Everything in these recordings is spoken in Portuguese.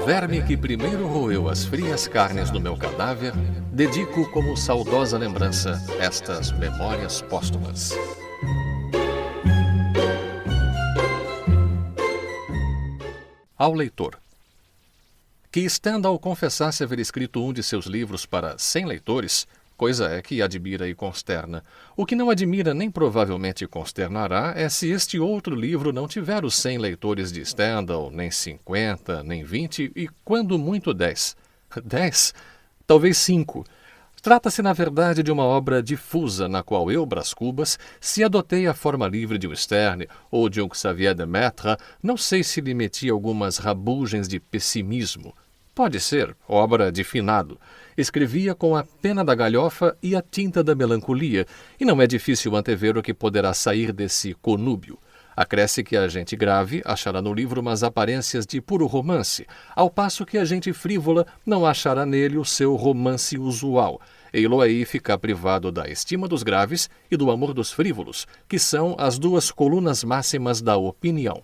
verme que primeiro roeu as frias carnes do meu cadáver, dedico como saudosa lembrança estas memórias póstumas. Ao leitor. Que Stendhal confessasse haver escrito um de seus livros para 100 leitores, coisa é que admira e consterna. O que não admira nem provavelmente consternará é se este outro livro não tiver os 100 leitores de Stendhal, nem 50, nem 20 e, quando muito, 10. 10? Talvez 5. Trata-se, na verdade, de uma obra difusa na qual eu, Brás Cubas, se adotei a forma livre de um Sterne ou de um Xavier de Maistre, não sei se lhe meti algumas rabugens de pessimismo. Pode ser, obra de finado. Escrevia com a pena da galhofa e a tinta da melancolia, e não é difícil antever o que poderá sair desse conúbio. Acresce que a gente grave achará no livro umas aparências de puro romance, ao passo que a gente frívola não achará nele o seu romance usual. Ei-lo aí ficar privado da estima dos graves e do amor dos frívolos, que são as duas colunas máximas da opinião.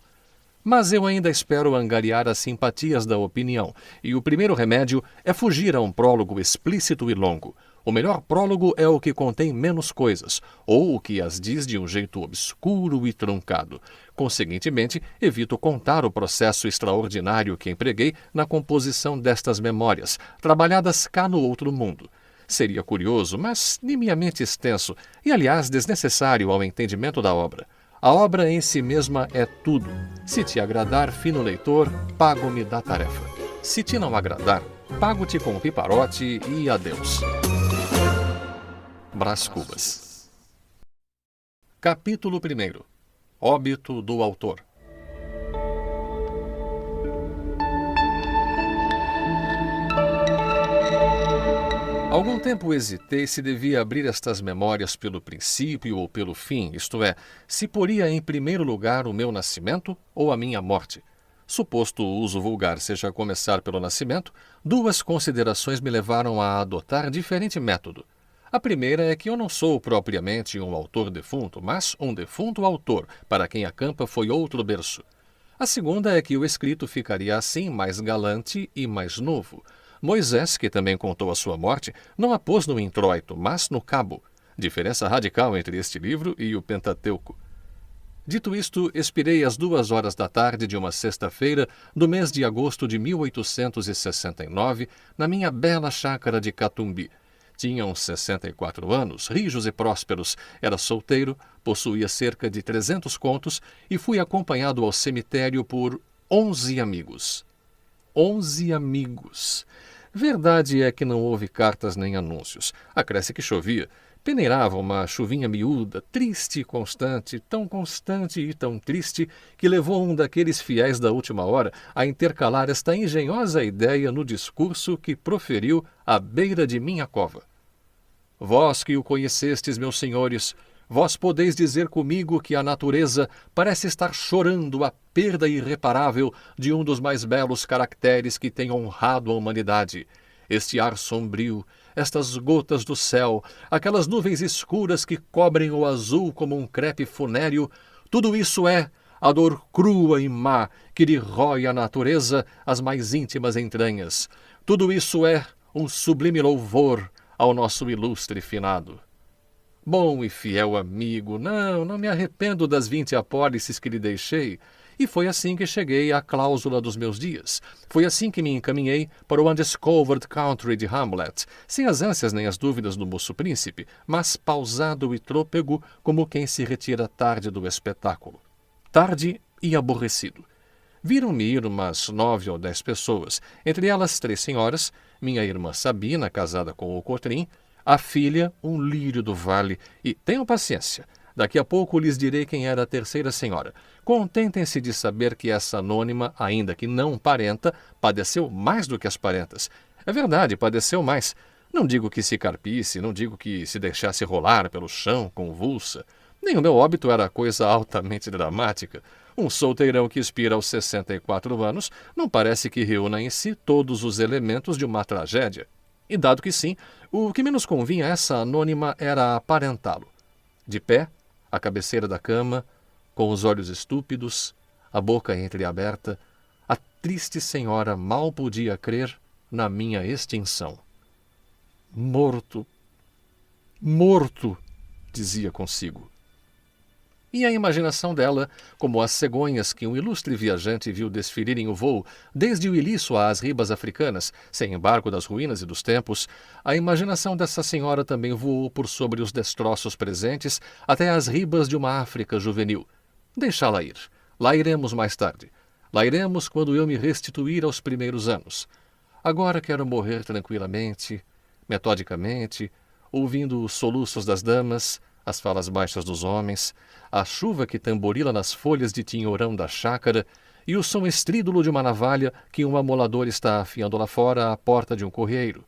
Mas eu ainda espero angariar as simpatias da opinião, e o primeiro remédio é fugir a um prólogo explícito e longo. O melhor prólogo é o que contém menos coisas, ou o que as diz de um jeito obscuro e truncado. Conseguintemente, evito contar o processo extraordinário que empreguei na composição destas memórias, trabalhadas cá no outro mundo. Seria curioso, mas nimiamente extenso, e aliás desnecessário ao entendimento da obra. A obra em si mesma é tudo. Se te agradar, fino leitor, pago-me da tarefa. Se te não agradar, pago-te com o piparote e adeus. Brás Cubas. Capítulo 1. Óbito do autor. Algum tempo hesitei se devia abrir estas memórias pelo princípio ou pelo fim, isto é, se poria em primeiro lugar o meu nascimento ou a minha morte. Suposto o uso vulgar seja começar pelo nascimento, duas considerações me levaram a adotar diferente método. A primeira é que eu não sou propriamente um autor defunto, mas um defunto autor, para quem a campa foi outro berço. A segunda é que o escrito ficaria assim mais galante e mais novo. Moisés, que também contou a sua morte, não a pôs no introito, mas no cabo. Diferença radical entre este livro e o Pentateuco. Dito isto, expirei às 2 da tarde de uma sexta-feira do mês de agosto de 1869, na minha bela chácara de Catumbi. Tinha uns 64 anos, rijos e prósperos, era solteiro, possuía cerca de 300 contos e fui acompanhado ao cemitério por 11 amigos. 11 amigos. Verdade é que não houve cartas nem anúncios. Acresce que chovia. Peneirava uma chuvinha miúda, triste e constante e tão triste, que levou um daqueles fiéis da última hora a intercalar esta engenhosa ideia no discurso que proferiu à beira de minha cova. Vós que o conhecestes, meus senhores, vós podeis dizer comigo que a natureza parece estar chorando a perda irreparável de um dos mais belos caracteres que tem honrado a humanidade. Este ar sombrio, estas gotas do céu, aquelas nuvens escuras que cobrem o azul como um crepe funéreo, tudo isso é a dor crua e má que lhe rói a natureza as mais íntimas entranhas. Tudo isso é um sublime louvor ao nosso ilustre finado. Bom e fiel amigo, não me arrependo das 20 apólices que lhe deixei, e foi assim que cheguei à cláusula dos meus dias. Foi assim que me encaminhei para o Undiscovered Country de Hamlet, sem as ânsias nem as dúvidas do moço príncipe, mas pausado e trôpego como quem se retira tarde do espetáculo. Tarde e aborrecido. Viram-me ir umas 9 ou 10 pessoas, entre elas 3 senhoras, minha irmã Sabina, casada com o Cotrim, a filha, um lírio do vale, e tenham paciência. Daqui a pouco lhes direi quem era a terceira senhora. Contentem-se de saber que essa anônima, ainda que não parenta, padeceu mais do que as parentas. É verdade, padeceu mais. Não digo que se carpisse, não digo que se deixasse rolar pelo chão, convulsa. Nem o meu óbito era coisa altamente dramática. Um solteirão que expira aos 64 anos não parece que reúna em si todos os elementos de uma tragédia. E dado que sim, o que menos convinha a essa anônima era aparentá-lo. De pé, à cabeceira da cama, com os olhos estúpidos, a boca entreaberta, a triste senhora mal podia crer na minha extinção. Morto, morto, dizia consigo. E a imaginação dela, como as cegonhas que um ilustre viajante viu desfilarem o voo desde o Ilício às ribas africanas, sem embargo das ruínas e dos tempos, a imaginação dessa senhora também voou por sobre os destroços presentes até as ribas de uma África juvenil. Deixá-la ir. Lá iremos mais tarde. Lá iremos quando eu me restituir aos primeiros anos. Agora quero morrer tranquilamente, metodicamente, ouvindo os soluços das damas, as falas baixas dos homens, a chuva que tamborila nas folhas de tinhorão da chácara e o som estrídulo de uma navalha que um amolador está afiando lá fora à porta de um correeiro.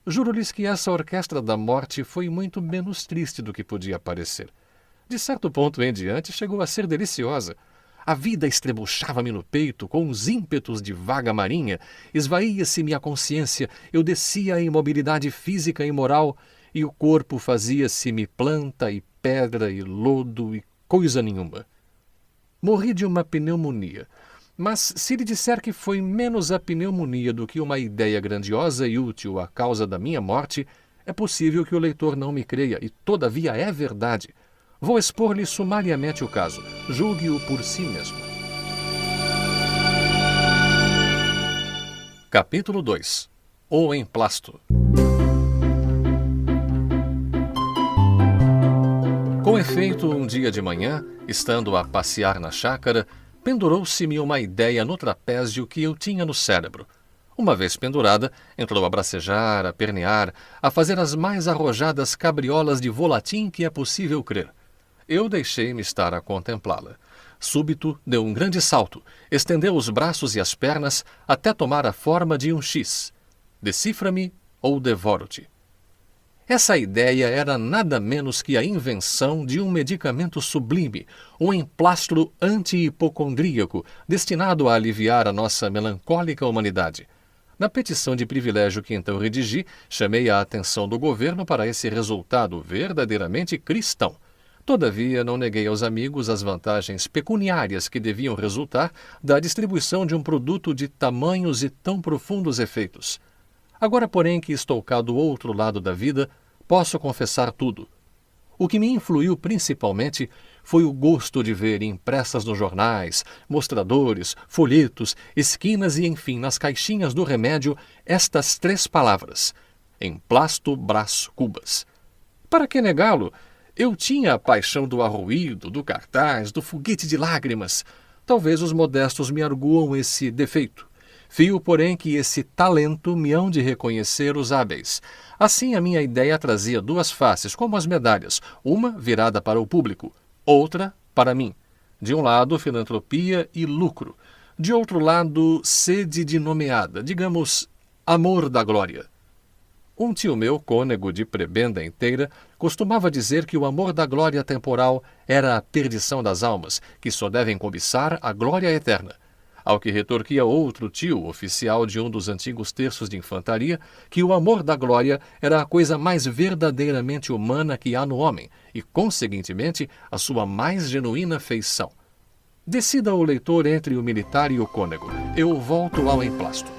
Juro-lhes que essa orquestra da morte foi muito menos triste do que podia parecer. De certo ponto em diante chegou a ser deliciosa. A vida estrebuchava-me no peito com os ímpetos de vaga marinha, esvaía-se-me a consciência, eu descia a imobilidade física e moral, e o corpo fazia-se-me planta e pedra e lodo e coisa nenhuma. Morri de uma pneumonia, mas se lhe disser que foi menos a pneumonia do que uma ideia grandiosa e útil à causa da minha morte, é possível que o leitor não me creia, e todavia é verdade. Vou expor-lhe sumariamente o caso. Julgue-o por si mesmo. Capítulo 2. O emplasto. Com efeito, um dia de manhã, estando a passear na chácara, pendurou-se-me uma ideia no trapézio que eu tinha no cérebro. Uma vez pendurada, entrou a bracejar, a pernear, a fazer as mais arrojadas cabriolas de volatim que é possível crer. Eu deixei-me estar a contemplá-la. Súbito, deu um grande salto, estendeu os braços e as pernas até tomar a forma de um X. Decifra-me ou devoro-te. Essa ideia era nada menos que a invenção de um medicamento sublime, um emplastro anti-hipocondríaco, destinado a aliviar a nossa melancólica humanidade. Na petição de privilégio que então redigi, chamei a atenção do governo para esse resultado verdadeiramente cristão. Todavia, não neguei aos amigos as vantagens pecuniárias que deviam resultar da distribuição de um produto de tamanhos e tão profundos efeitos. Agora, porém, que estou cá do outro lado da vida, posso confessar tudo. O que me influiu principalmente foi o gosto de ver impressas nos jornais, mostradores, folhetos, esquinas e, enfim, nas caixinhas do remédio, estas 3 palavras: emplasto Brás Cubas. Para que negá-lo? Eu tinha a paixão do arruído, do cartaz, do foguete de lágrimas. Talvez os modestos me arguam esse defeito. Fio, porém, que esse talento me hão de reconhecer os hábeis. Assim, a minha ideia trazia 2 faces, como as medalhas, uma virada para o público, outra para mim. De um lado, filantropia e lucro. De outro lado, sede de nomeada, digamos, amor da glória. Um tio meu, cônego de prebenda inteira, costumava dizer que o amor da glória temporal era a perdição das almas, que só devem cobiçar a glória eterna. Ao que retorquia outro tio, oficial de um dos antigos terços de infantaria, que o amor da glória era a coisa mais verdadeiramente humana que há no homem e, conseguintemente, a sua mais genuína feição. Decida o leitor entre o militar e o cônego. Eu volto ao emplasto.